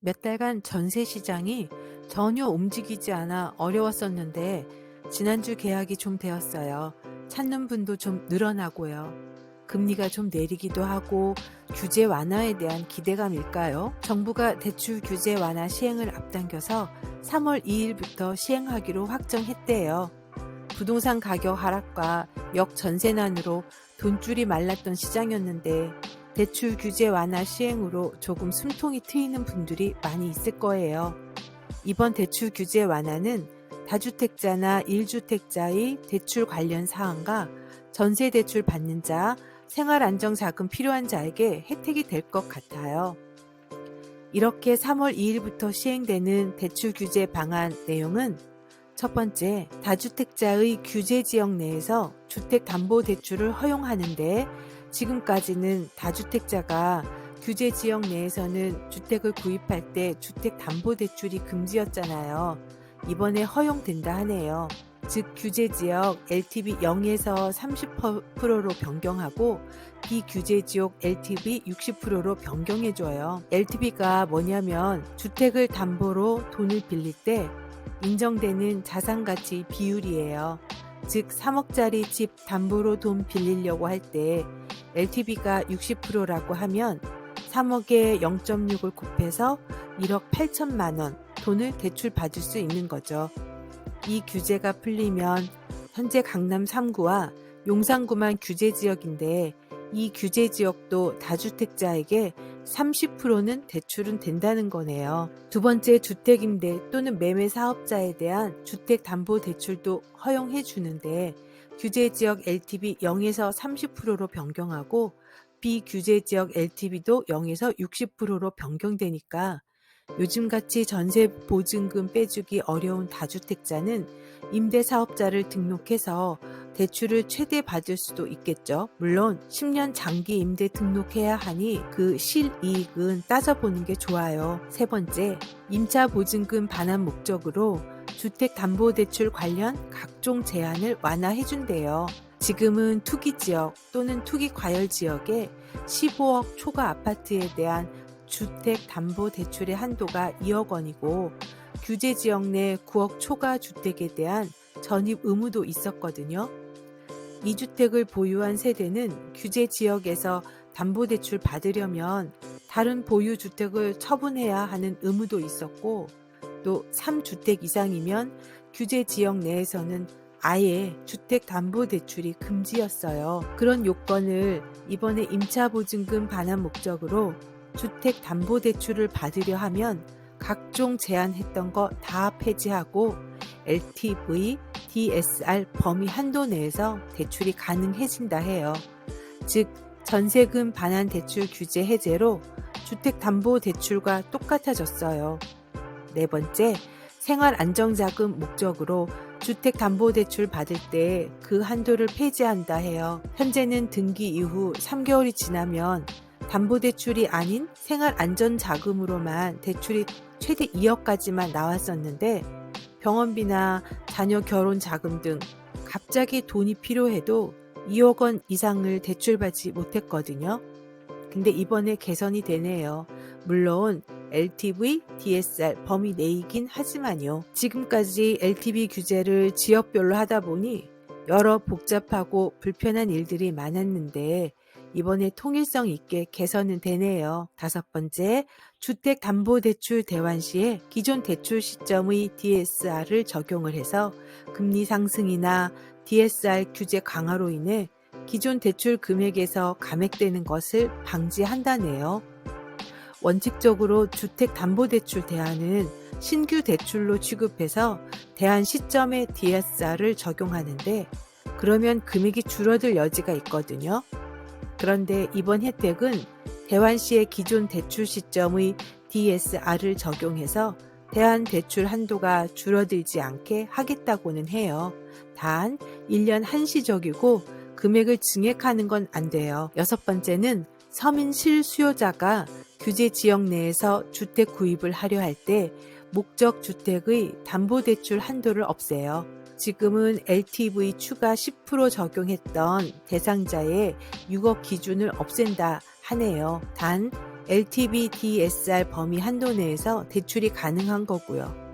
몇 달간 전세 시장이 전혀 움직이지 않아 어려웠었는데 지난주 계약이 좀 되었어요. 찾는 분도 좀 늘어나고요. 금리가 좀 내리기도 하고 규제 완화에 대한 기대감일까요? 정부가 대출 규제 완화 시행을 앞당겨서 3월 2일부터 시행하기로 확정했대요. 부동산 가격 하락과 역전세난으로 돈줄이 말랐던 시장이었는데 대출 규제 완화 시행으로 조금 숨통이 트이는 분들이 많이 있을 거예요. 이번 대출 규제 완화는 다주택자나 1주택자의 대출 관련 사항과 전세 대출 받는 자, 생활안정자금 필요한 자에게 혜택이 될 것 같아요. 이렇게 3월 2일부터 시행되는 대출 규제 방안 내용은 첫 번째, 다주택자의 규제 지역 내에서 주택담보대출을 허용하는데 지금까지는 다주택자가 규제 지역 내에서는 주택을 구입할 때 주택담보대출이 금지였잖아요. 이번에 허용된다 하네요. 즉 규제 지역 LTV 0에서 30%로 변경하고 비규제 지역 LTV 60%로 변경해줘요. LTV가 뭐냐면 주택을 담보로 돈을 빌릴 때 인정되는 자산가치 비율이에요. 즉 3억짜리 집 담보로 돈 빌리려고 할 때 LTV가 60%라고 하면 3억에 0.6을 곱해서 1억 8천만 원 돈을 대출 받을 수 있는 거죠. 이 규제가 풀리면 현재 강남 3구와 용산구만 규제 지역인데 이 규제 지역도 다주택자에게 30%는 대출은 된다는 거네요. 두 번째, 주택임대 또는 매매 사업자에 대한 주택담보대출도 허용해 주는데 규제 지역 LTV 0에서 30%로 변경하고 비규제 지역 LTV도 0에서 60%로 변경되니까 요즘같이 전세 보증금 빼주기 어려운 다주택자는 임대사업자를 등록해서 대출을 최대 받을 수도 있겠죠. 물론 10년 장기 임대 등록해야 하니 그 실이익은 따져보는 게 좋아요. 세 번째, 임차 보증금 반환 목적으로 주택담보대출 관련 각종 제한을 완화해준대요. 지금은 투기지역 또는 투기과열지역에 15억 초과 아파트에 대한 주택담보대출의 한도가 2억 원이고 규제지역 내 9억 초과 주택에 대한 전입 의무도 있었거든요. 2주택을 보유한 세대는 규제지역에서 담보대출 받으려면 다른 보유주택을 처분해야 하는 의무도 있었고 또 3주택 이상이면 규제지역 내에서는 아예 주택담보대출이 금지였어요. 그런 요건을 이번에 임차보증금 반환 목적으로 주택담보대출을 받으려 하면 각종 제한했던 거 다 폐지하고 LTV, DSR 범위 한도 내에서 대출이 가능해진다 해요. 즉 전세금 반환 대출 규제 해제로 주택담보대출과 똑같아졌어요. 네 번째, 생활안정자금 목적으로 주택담보대출 받을 때 그 한도를 폐지한다 해요. 현재는 등기 이후 3개월이 지나면 담보대출이 아닌 생활안전자금으로만 대출이 최대 2억까지만 나왔었는데 병원비나 자녀 결혼 자금 등 갑자기 돈이 필요해도 2억 원 이상을 대출받지 못했거든요. 근데 이번에 개선이 되네요. 물론 LTV, DSR 범위 내이긴 하지만요. 지금까지 LTV 규제를 지역별로 하다 보니 여러 복잡하고 불편한 일들이 많았는데 이번에 통일성 있게 개선은 되네요. 다섯 번째, 주택담보대출 대환 시에 기존 대출 시점의 DSR을 적용을 해서 금리 상승이나 DSR 규제 강화로 인해 기존 대출 금액에서 감액되는 것을 방지한다네요. 원칙적으로 주택담보대출 대안은 신규 대출로 취급해서 대안 시점에 DSR을 적용하는데 그러면 금액이 줄어들 여지가 있거든요. 그런데 이번 혜택은 대환 시의 기존 대출 시점의 DSR을 적용해서 대안 대출 한도가 줄어들지 않게 하겠다고는 해요. 단 1년 한시적이고 금액을 증액하는 건 안 돼요. 여섯 번째는 서민 실수요자가 규제 지역 내에서 주택 구입을 하려 할 때 목적 주택의 담보대출 한도를 없애요. 지금은 LTV 추가 10% 적용했던 대상자의 6억 기준을 없앤다 하네요. 단 LTV DSR 범위 한도 내에서 대출이 가능한 거고요.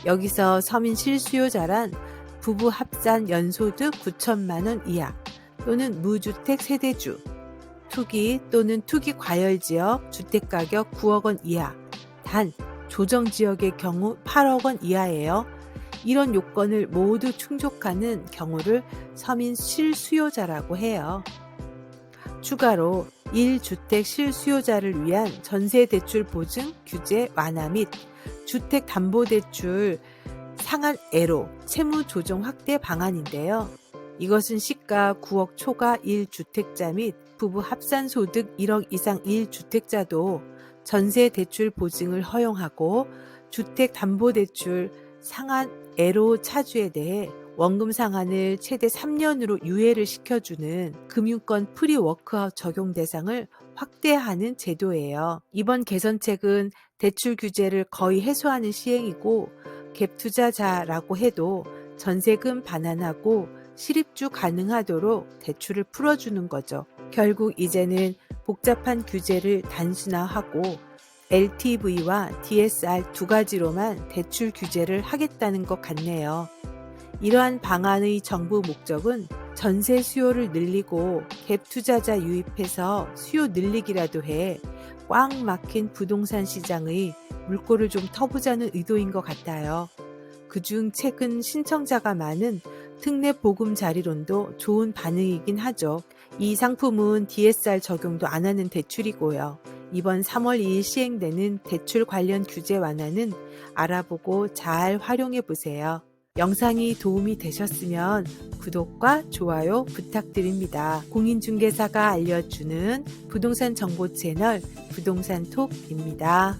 여기서 서민 실수요자란 부부 합산 연소득 9천만 원 이하 또는 무주택 세대주, 투기 또는 투기 과열지역 주택가격 9억 원 이하, 단 조정지역의 경우 8억 원 이하예요. 이런 요건을 모두 충족하는 경우를 서민 실수요자라고 해요. 추가로 1주택 실수요자를 위한 전세대출 보증 규제 완화 및 주택담보대출 상한애로 채무 조정 확대 방안인데요. 이것은 시가 9억 초과 1주택자 및 부부 합산소득 1억 이상 1주택자도 전세대출 보증을 허용하고 주택담보대출 상한애로 차주에 대해 원금 상한을 최대 3년으로 유예를 시켜주는 금융권 프리워크아웃 적용 대상을 확대하는 제도예요. 이번 개선책은 대출 규제를 거의 해소하는 시행이고 갭 투자자라고 해도 전세금 반환하고 실입주 가능하도록 대출을 풀어주는 거죠. 결국 이제는 복잡한 규제를 단순화하고 LTV와 DSR 두 가지로만 대출 규제를 하겠다는 것 같네요. 이러한 방안의 정부 목적은 전세 수요를 늘리고 갭 투자자 유입해서 수요 늘리기라도 해 꽉 막힌 부동산 시장의 물꼬를 좀 터보자는 의도인 것 같아요. 그중 최근 신청자가 많은 특례 보금자리론도 좋은 반응이긴 하죠. 이 상품은 DSR 적용도 안 하는 대출이고요. 이번 3월 2일 시행되는 대출 관련 규제 완화는 알아보고 잘 활용해 보세요. 영상이 도움이 되셨으면 구독과 좋아요 부탁드립니다. 공인중개사가 알려주는 부동산 정보 채널 부동산톡입니다.